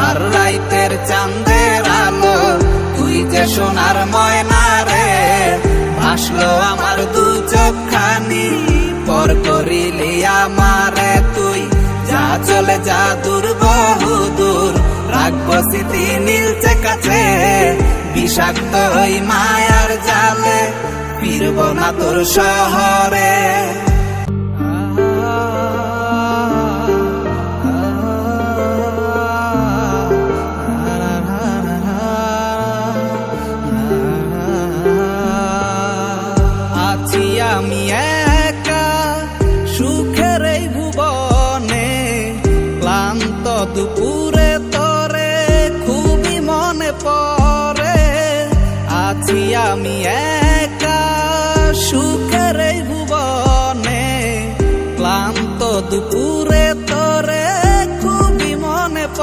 আর রাইতের চাঁদের আলো তুই যে সোনার ময়না রে, ভাসলো আমার দু চোখখানি পর করিলি আমারে তুই। যা চলে যা দূর বহু দূর, রাখবো স্মৃতি নীলচে কাছে, বিষাক্ত ওই মায়ার জালে ফিরব না তোর শহরে। আছি আমি একা সুখের এই ভুবনে, ক্লান্ত দুপুরে তরে খুবই মনে পড়ে। আছি আমি একা সুখের এই ভুবনে, ক্লান্ত দুপুরে তরে